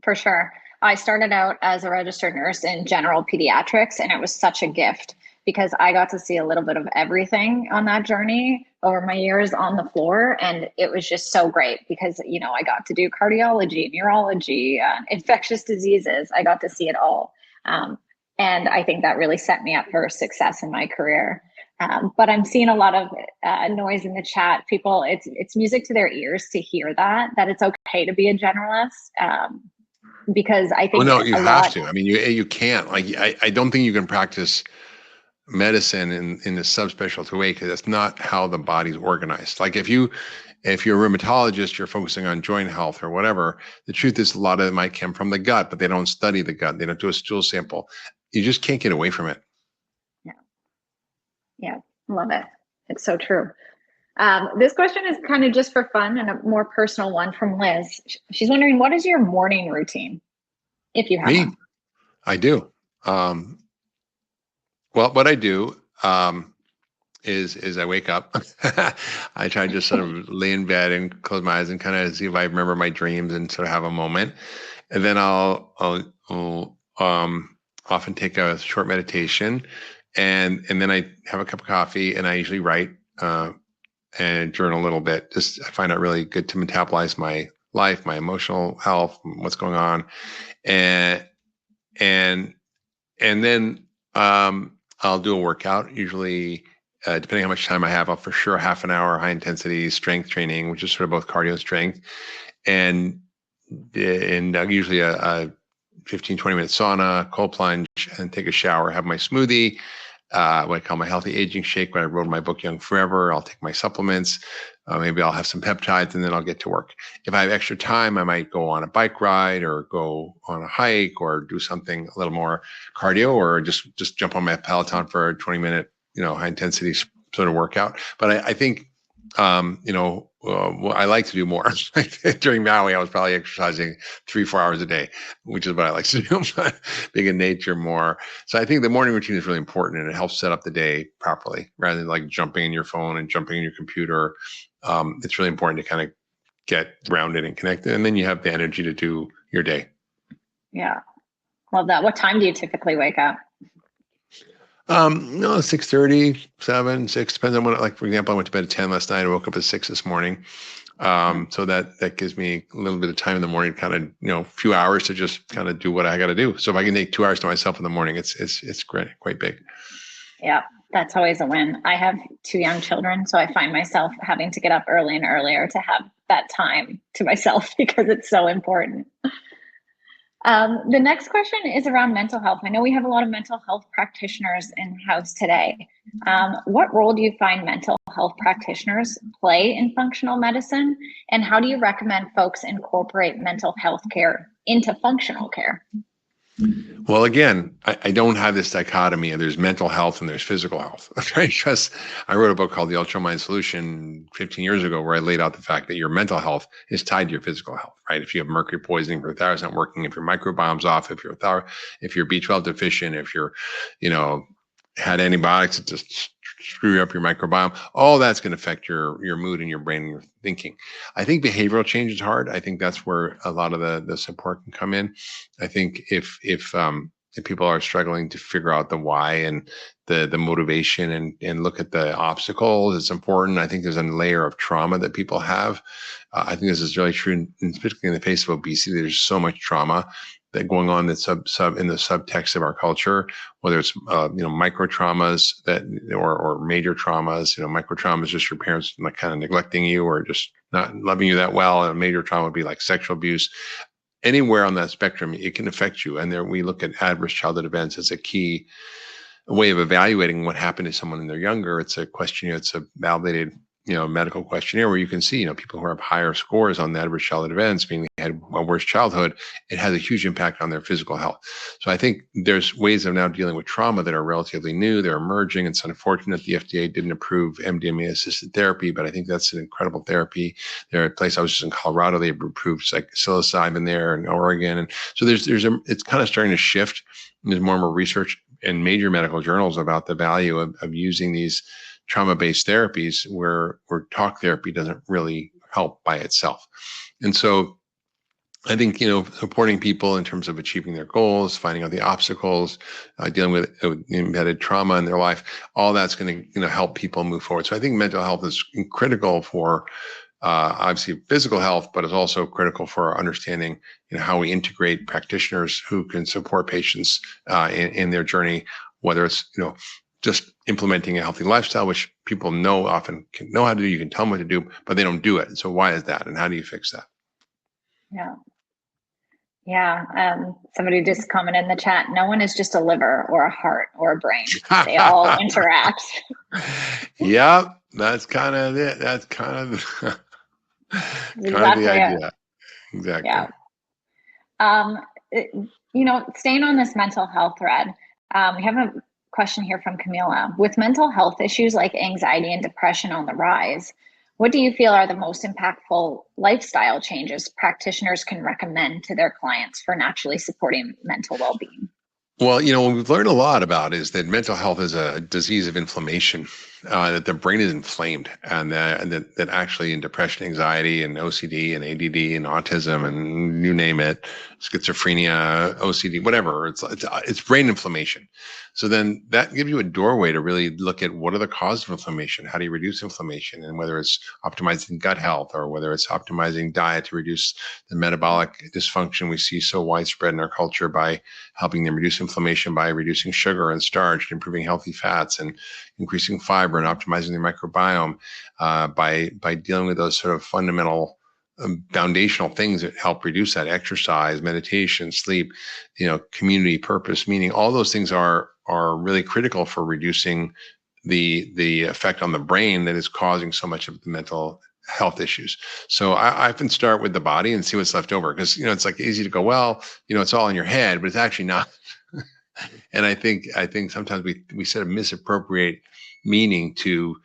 For sure. I started out as a registered nurse in general pediatrics, and it was such a gift because I got to see a little bit of everything on that journey over my years on the floor. And it was just so great because, you know, I got to do cardiology, neurology, infectious diseases. I got to see it all. And I think that really set me up for success in my career. But I'm seeing a lot of noise in the chat. People, it's music to their ears to hear that it's okay to be a generalist. Because I think no, you have to. I mean, you can't. Like, I don't think you can practice medicine in a subspecialty way, because that's not how the body's organized. Like, if you're a rheumatologist, you're focusing on joint health or whatever. The truth is, a lot of it might come from the gut, but they don't study the gut. They don't do a stool sample. You just can't get away from it. Yeah, love it. It's so true. This question is kind of just for fun and a more personal one from Liz. She's wondering, what is your morning routine, if you have Me? one? I do. Well, what I do is I wake up. I try to just sort of lay in bed and close my eyes and kind of see if I remember my dreams and sort of have a moment. And then I'll often take a short meditation, and then I have a cup of coffee, and I usually write and journal a little bit. Just, I find it really good to metabolize my life, my emotional health, what's going on, and then I'll do a workout. Usually, depending how much time I have, I'll for sure half an hour high intensity strength training, which is sort of both cardio and strength, and usually a 15, 20-minute sauna, cold plunge, and take a shower, have my smoothie, what I call my healthy aging shake. When I wrote my book, Young Forever, I'll take my supplements. Maybe I'll have some peptides, and then I'll get to work. If I have extra time, I might go on a bike ride or go on a hike or do something a little more cardio, or just jump on my Peloton for a 20-minute, high intensity sort of workout. But I think, I like to do more. During Maui, I was probably exercising 3-4 hours a day, which is what I like to do, but being in nature more. So I think the morning routine is really important, and it helps set up the day properly rather than like jumping in your phone and jumping in your computer. It's really important to kind of get grounded and connected, and then you have the energy to do your day. Yeah. Love that. What time do you typically wake up? 6:30, 7, 6, depends on when. Like, for example, I went to bed at 10 last night. I woke up at 6 this morning. So that gives me a little bit of time in the morning, kind of, a few hours to just kind of do what I got to do. So if I can take 2 hours to myself in the morning, it's great, quite big. Yeah, that's always a win. I have 2 young children, so I find myself having to get up early and earlier to have that time to myself because it's so important. The next question is around mental health. I know we have a lot of mental health practitioners in the house today. What role do you find mental health practitioners play in functional medicine? And how do you recommend folks incorporate mental health care into functional care? Well, again, I don't have this dichotomy, and there's mental health and there's physical health. Right? Because I wrote a book called The Ultra Mind Solution 15 years ago, where I laid out the fact that your mental health is tied to your physical health. Right? If you have mercury poisoning, if your thyroid's not working, if your microbiome's off, if you're B12 deficient, if you're, had antibiotics that just screw up your microbiome, all that's going to affect your mood and your brain and your thinking. I think behavioral change is hard. I think that's where a lot of the support can come in. I think if people are struggling to figure out the why and the motivation and look at the obstacles, it's important. I think there's a layer of trauma that people have. I think this is really true, and particularly in the face of obesity. There's so much trauma that going on that in the subtext of our culture, whether it's micro traumas or major traumas. Micro trauma is just your parents like kind of neglecting you or just not loving you that well, and a major trauma would be like sexual abuse. Anywhere on that spectrum, it can affect you. And there we look at adverse childhood events as a key way of evaluating what happened to someone when they're younger. It's a questionnaire. It's a validated medical questionnaire where you can see, people who have higher scores on the adverse childhood events, meaning they had a worse childhood, it has a huge impact on their physical health. So I think there's ways of now dealing with trauma that are relatively new. They're emerging. It's unfortunate the FDA didn't approve MDMA-assisted therapy, but I think that's an incredible therapy. There are places, I was just in Colorado, they approved like psilocybin there, in Oregon. And so it's kind of starting to shift. There's more and more research in major medical journals about the value of using these trauma-based therapies where talk therapy doesn't really help by itself. And so I think, supporting people in terms of achieving their goals, finding out the obstacles, dealing with embedded trauma in their life, all that's going to, help people move forward. So I think mental health is critical for obviously physical health, but is also critical for understanding, how we integrate practitioners who can support patients in their journey, whether it's, just implementing a healthy lifestyle, which people often can know how to do. You can tell them what to do, but they don't do it. So why is that? And how do you fix that? Yeah. Yeah. Somebody just commented in the chat, no one is just a liver or a heart or a brain. They all interact. Yeah, that's kind of it. That's kind of the idea. Exactly. Yeah. Staying on this mental health thread, we have a question here from Camila. With mental health issues like anxiety and depression on the rise, what do you feel are the most impactful lifestyle changes practitioners can recommend to their clients for naturally supporting mental well-being? Well, what we've learned a lot about is that mental health is a disease of inflammation, that the brain is inflamed, and that actually in depression, anxiety, and OCD, and ADD, and autism, and you name it, schizophrenia, OCD, whatever, it's brain inflammation. So then that gives you a doorway to really look at what are the causes of inflammation, how do you reduce inflammation, and whether it's optimizing gut health or whether it's optimizing diet to reduce the metabolic dysfunction we see so widespread in our culture by helping them reduce inflammation by reducing sugar and starch, and improving healthy fats, and increasing fiber, and optimizing their microbiome, by dealing with those sort of fundamental foundational things that help reduce that: exercise, meditation, sleep, community, purpose, meaning. All those things are really critical for reducing the effect on the brain that is causing so much of the mental health issues. So I often start with the body and see what's left over, because it's like easy to go, well, it's all in your head, but it's actually not. And I think sometimes we sort of misappropriate meaning to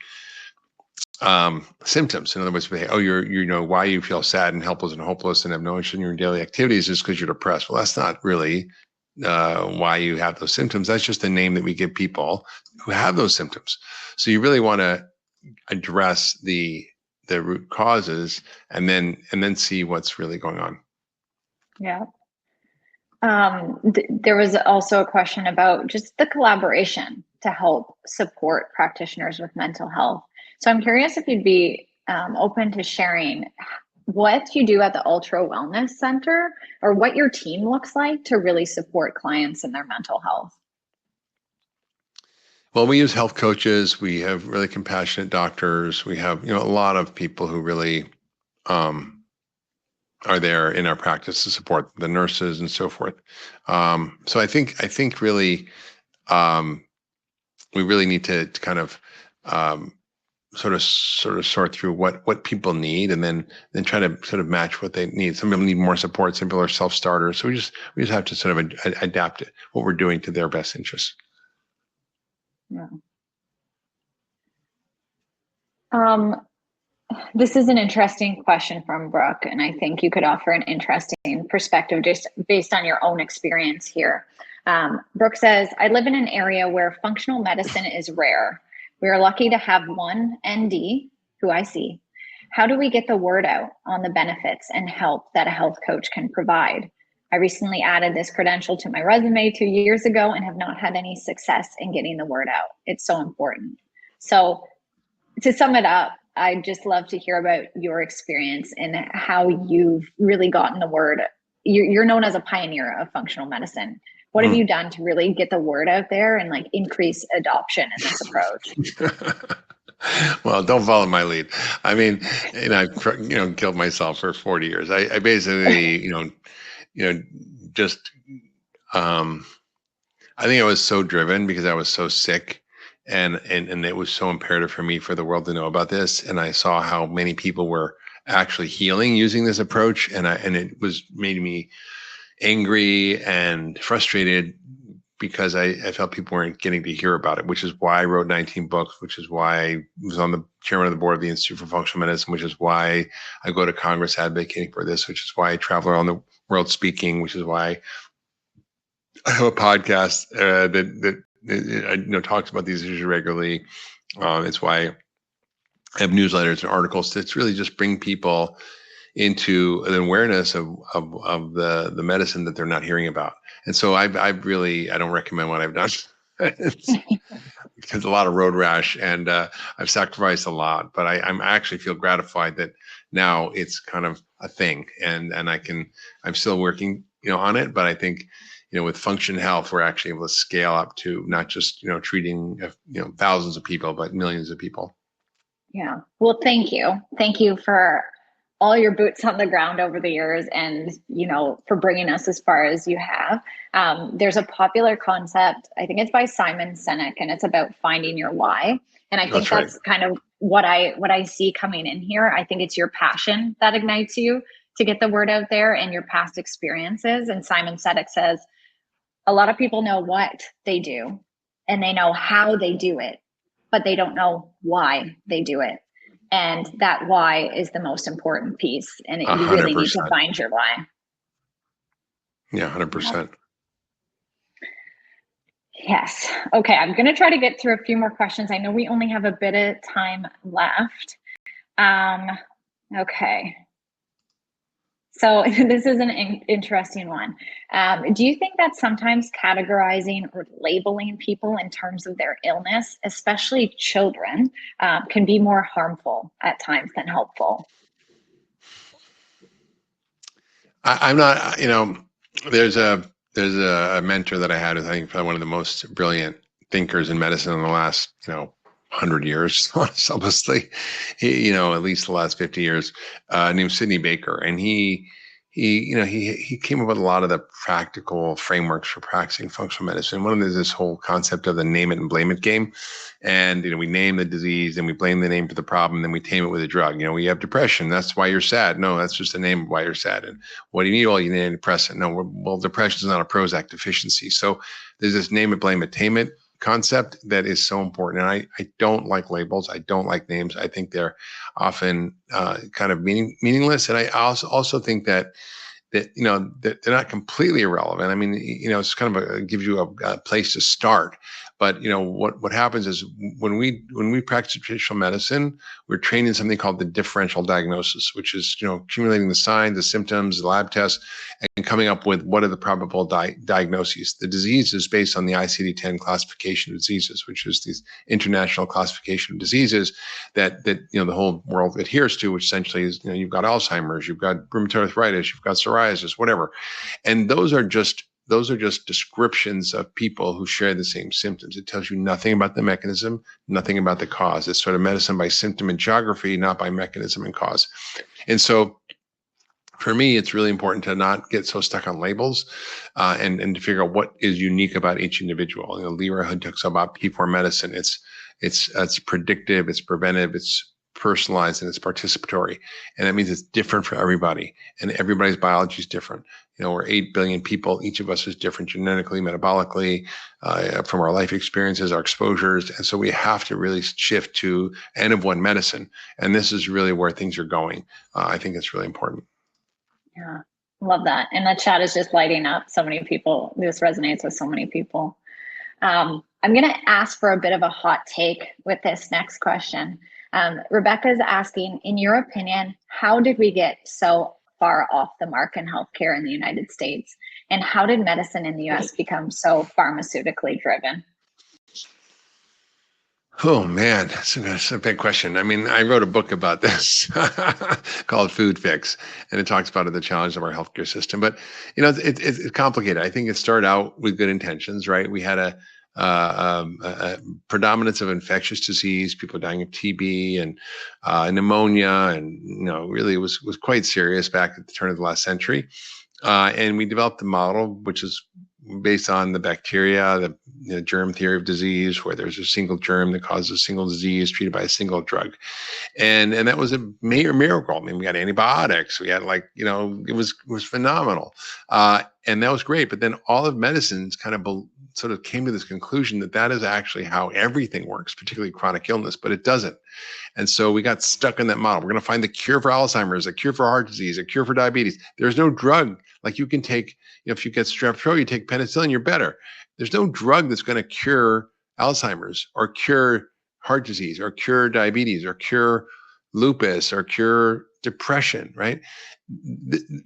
symptoms. In other words, we say, oh, you're why you feel sad and helpless and hopeless and have no interest in your daily activities is because you're depressed. Well, that's not really why you have those symptoms. That's just the name that we give people who have those symptoms. So you really want to address the root causes and then see what's really going on. Yeah. There was also a question about just the collaboration to help support practitioners with mental health. So I'm curious if you'd be open to sharing what you do at the Ultra Wellness Center, or what your team looks like to really support clients in their mental health. Well, we use health coaches. We have really compassionate doctors. We have, a lot of people who really are there in our practice to support the nurses and so forth. So I think really we really need to kind of sort of sort through what people need, and then try to sort of match what they need. Some people need more support. Some people are self-starters. So we just have to sort of adapt it, what we're doing, to their best interests. Yeah. This is an interesting question from Brooke, and I think you could offer an interesting perspective just based on your own experience here. Brooke says, I live in an area where functional medicine is rare. We are lucky to have one ND, who I see. How do we get the word out on the benefits and help that a health coach can provide? I recently added this credential to my resume 2 years ago and have not had any success in getting the word out. It's so important. So to sum it up, I'd just love to hear about your experience and how you've really gotten the word. You're known as a pioneer of functional medicine. What have you done to really get the word out there and increase adoption in this approach? Well, don't follow my lead. I mean, I've killed myself for 40 years. I basically, just I think I was so driven because I was so sick, and it was so imperative for me for the world to know about this. And I saw how many people were actually healing using this approach, and it was made me angry and frustrated because I felt people weren't getting to hear about it, which is why I wrote 19 books, which is why I was on the chairman of the board of the Institute for Functional Medicine, which is why I go to Congress advocating for this, which is why I travel around the world speaking, which is why I have a podcast that talks about these issues regularly. It's why I have newsletters and articles to really just bring people into an awareness of the medicine that they're not hearing about. And so I don't recommend what I've done. Because a lot of road rash, and I've sacrificed a lot, but I actually feel gratified that now it's kind of a thing, and I'm still working, on it, but I think, with Function Health, we're actually able to scale up to not just, treating, thousands of people, but millions of people. Yeah. Well, thank you. Thank you for all your boots on the ground over the years, and, for bringing us as far as you have. There's a popular concept, I think it's by Simon Sinek, and it's about finding your why. And I think that's kind of what I see coming in here. I think it's your passion that ignites you to get the word out there, and your past experiences. And Simon Sinek says, a lot of people know what they do and they know how they do it, but they don't know why they do it. And that why is the most important piece. And you really need to find your why. Yeah, 100%. Yes. Okay. I'm going to try to get through a few more questions. I know we only have a bit of time left. Okay. So this is an interesting one. Do you think that sometimes categorizing or labeling people in terms of their illness, especially children, can be more harmful at times than helpful? I'm not, there's a mentor that I had who's, I think, probably one of the most brilliant thinkers in medicine in the last, 100 years, honestly, at least the last 50 years, named Sidney Baker. And he came up with a lot of the practical frameworks for practicing functional medicine. One of them is this whole concept of the name it and blame it game. And, we name the disease and we blame the name for the problem, then we tame it with a drug. We have depression. That's why you're sad. No, that's just the name of why you're sad. And what do you need? Well, you need an antidepressant. No, well, depression is not a Prozac deficiency. So there's this name it, blame it, tame it concept that is so important. And I don't like labels. I don't like names. I think they're often kind of meaningless. And I also think that they're not completely irrelevant. I mean, it's kind of gives you a place to start. But what happens is when we practice traditional medicine, we're trained in something called the differential diagnosis, which is accumulating the signs, the symptoms, the lab tests, and coming up with what are the probable diagnoses. The disease is based on the ICD-10 classification of diseases, which is this international classification of diseases that the whole world adheres to, which essentially is you've got Alzheimer's, you've got rheumatoid arthritis, you've got psoriasis, whatever, and those are just descriptions of people who share the same symptoms. It tells you nothing about the mechanism, nothing about the cause. It's sort of medicine by symptom and geography, not by mechanism and cause. And so for me, it's really important to not get so stuck on labels and to figure out what is unique about each individual. Leora Hood talks about P4 medicine. It's predictive, it's preventive, it's personalized, and it's participatory. And that means it's different for everybody. And everybody's biology is different. We're 8 billion people. Each of us is different genetically, metabolically, from our life experiences, our exposures. And so we have to really shift to N of one medicine. And this is really where things are going. I think it's really important. Yeah, love that. And the chat is just lighting up. So many people, this resonates with so many people. I'm going to ask for a bit of a hot take with this next question. Rebecca's asking, in your opinion, how did we get so far off the mark in healthcare in the United States? And how did medicine in the US become so pharmaceutically driven? Oh man, that's a big question. I mean, I wrote a book about this called Food Fix, and it talks about the challenge of our healthcare system. But it's complicated. I think it started out with good intentions, right? We had a predominance of infectious disease, people dying of TB and pneumonia, and really it was quite serious back at the turn of the last century. And we developed a model which is based on the bacteria, the germ theory of disease, where there's a single germ that causes a single disease treated by a single drug. And that was a major miracle. I mean, we had antibiotics, we had it was phenomenal. And that was great. But then all of medicines kind of sort of came to this conclusion that is actually how everything works, particularly chronic illness, but it doesn't. And so we got stuck in that model. We're going to find the cure for Alzheimer's, a cure for heart disease, a cure for diabetes. There's no drug. Like you can take, if you get strep throat, you take penicillin, you're better. There's no drug that's going to cure Alzheimer's or cure heart disease or cure diabetes or cure lupus or cure depression, right?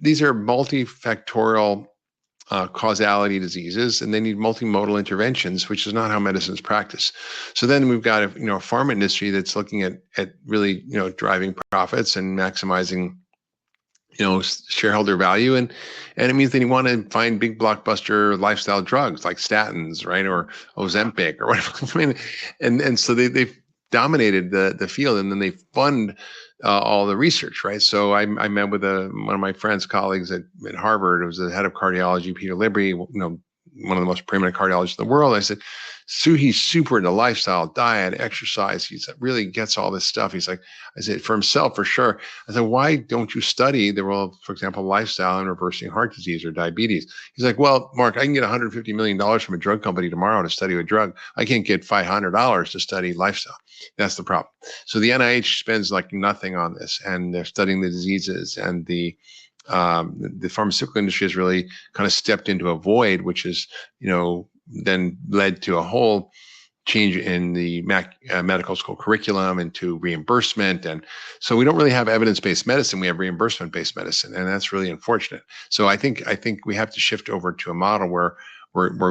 These are multifactorial causality diseases, and they need multimodal interventions, which is not how medicine is practiced. So then we've got a pharma industry that's looking at really driving profits and maximizing shareholder value, and it means that you want to find big blockbuster lifestyle drugs like statins, right, or Ozempic or whatever. I mean, and so they've dominated the field, and then they fund all the research, right? So I met with one of my friends, colleagues at Harvard. It was the head of cardiology, Peter Libby, one of the most preeminent cardiologists in the world. I said, he's super into lifestyle, diet, exercise. He really gets all this stuff. He's like, I said, for himself, for sure. I said, why don't you study the role of, for example, lifestyle in reversing heart disease or diabetes? He's like, well, Mark, I can get $150 million from a drug company tomorrow to study a drug. I can't get $500 to study lifestyle. That's the problem. So the NIH spends like nothing on this, and they're studying the diseases, and the pharmaceutical industry has really kind of stepped into a void, which is, then led to a whole change in the medical school curriculum and to reimbursement. And so we don't really have evidence-based medicine. We have reimbursement-based medicine, and that's really unfortunate. So I think we have to shift over to a model where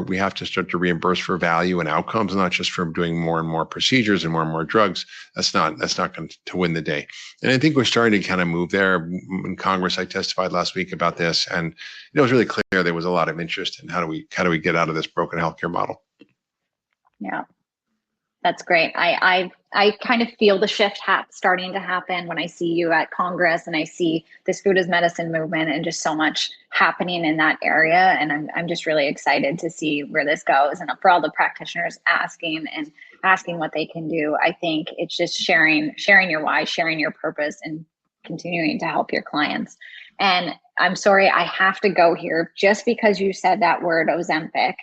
we have to start to reimburse for value and outcomes, not just for doing more and more procedures and more drugs. That's not going to win the day. And I think we're starting to kind of move there. In Congress, I testified last week about this, and it was really clear there was a lot of interest in how do we get out of this broken healthcare model. Yeah, that's great. I kind of feel the shift starting to happen when I see you at Congress, and I see this food as medicine movement, and just so much happening in that area. And I'm just really excited to see where this goes, and for all the practitioners asking what they can do. I think it's just sharing your why, sharing your purpose, and continuing to help your clients. And I'm sorry, I have to go here just because you said that word, Ozempic.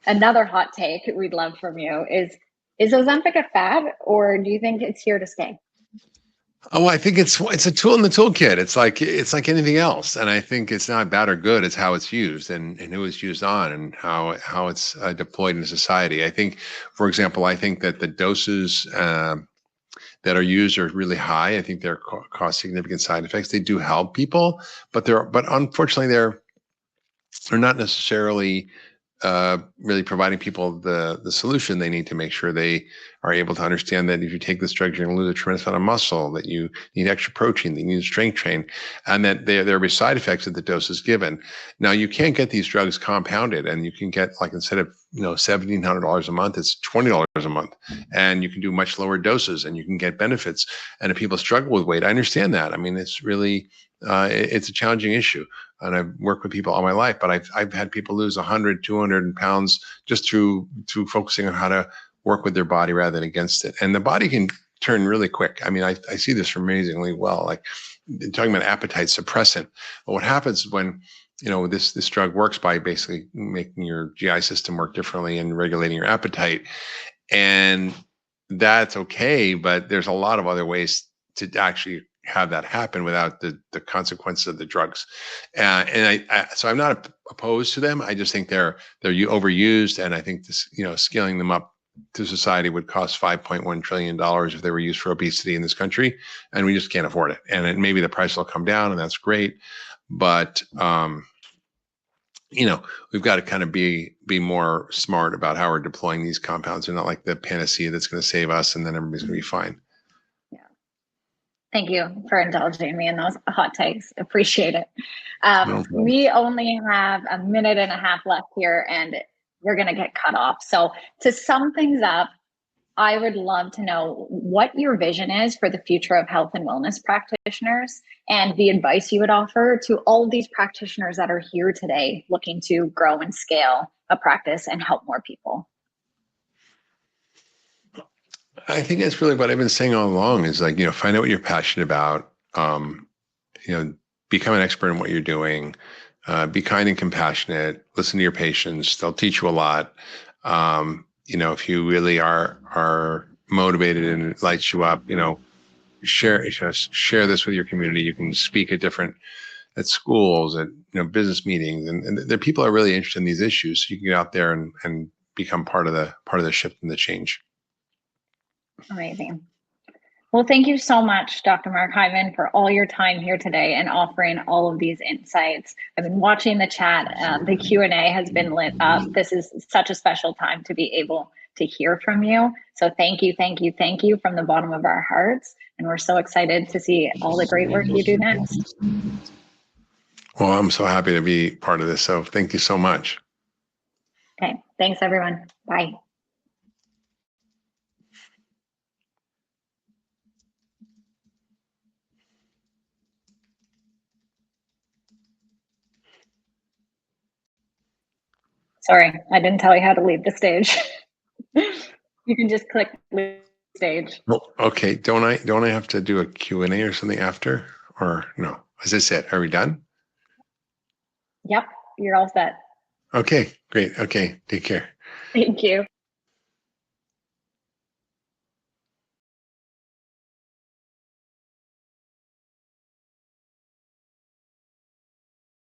Another hot take we'd love from you is Ozempic a fad, or do you think it's here to stay? Oh, I think it's a tool in the toolkit. It's like anything else, and I think it's not bad or good. It's how it's used and who it's used on, and how it's deployed in society. I think, for example, that the doses that are used are really high. I think they're cause significant side effects. They do help people, but unfortunately they're not necessarily really providing people the solution. They need to make sure they are able to understand that if you take this drug, you're going to lose a tremendous amount of muscle, that you need extra protein, that you need strength train, and that there will be side effects that the dose is given. Now, you can't get these drugs compounded, and you can get, like, instead of $1,700 a month, it's $20 a month, and you can do much lower doses, and you can get benefits. And if people struggle with weight, I understand that. I mean, it's really it's a challenging issue. And I've worked with people all my life, but I've had people lose 100, 200 pounds just through focusing on how to work with their body rather than against it. And the body can turn really quick. I mean, I see this amazingly well. Like, talking about appetite suppressant. But what happens when this drug works by basically making your GI system work differently and regulating your appetite, and that's okay. But there's a lot of other ways to actually have that happen without the consequences of the drugs. And so I'm not opposed to them. I just think they're overused. And I think this, scaling them up to society would cost $5.1 trillion if they were used for obesity in this country. And we just can't afford it. And maybe the price will come down, and that's great. But, we've got to kind of be more smart about how we're deploying these compounds. They're not like the panacea that's going to save us and then everybody's going to be fine. Thank you for indulging me in those hot takes. Appreciate it. No We only have a minute and a half left here, and we're going to get cut off. So to sum things up, I would love to know what your vision is for the future of health and wellness practitioners, and the advice you would offer to all of these practitioners that are here today looking to grow and scale a practice and help more people. I think that's really what I've been saying all along is, like, find out what you're passionate about, become an expert in what you're doing, be kind and compassionate, listen to your patients. They'll teach you a lot. If you really are motivated and it lights you up, share this with your community. You can speak at schools, at business meetings, and there people are really interested in these issues. So you can get out there and become part of the shift and the change. Amazing. Well, thank you so much, Dr. Mark Hyman, for all your time here today and offering all of these insights. I've been watching the chat. The Q&A has been lit up. This is such a special time to be able to hear from you. So thank you, thank you, thank you from the bottom of our hearts. And we're so excited to see all the great work you do next. Well, I'm so happy to be part of this. So thank you so much. Okay, thanks everyone. Bye. Sorry, I didn't tell you how to leave the stage. You can just click leave stage. Well, okay. Don't I have to do a Q&A or something after, or no? Is this it? Are we done? Yep, you're all set. Okay, great. Okay, take care. Thank you.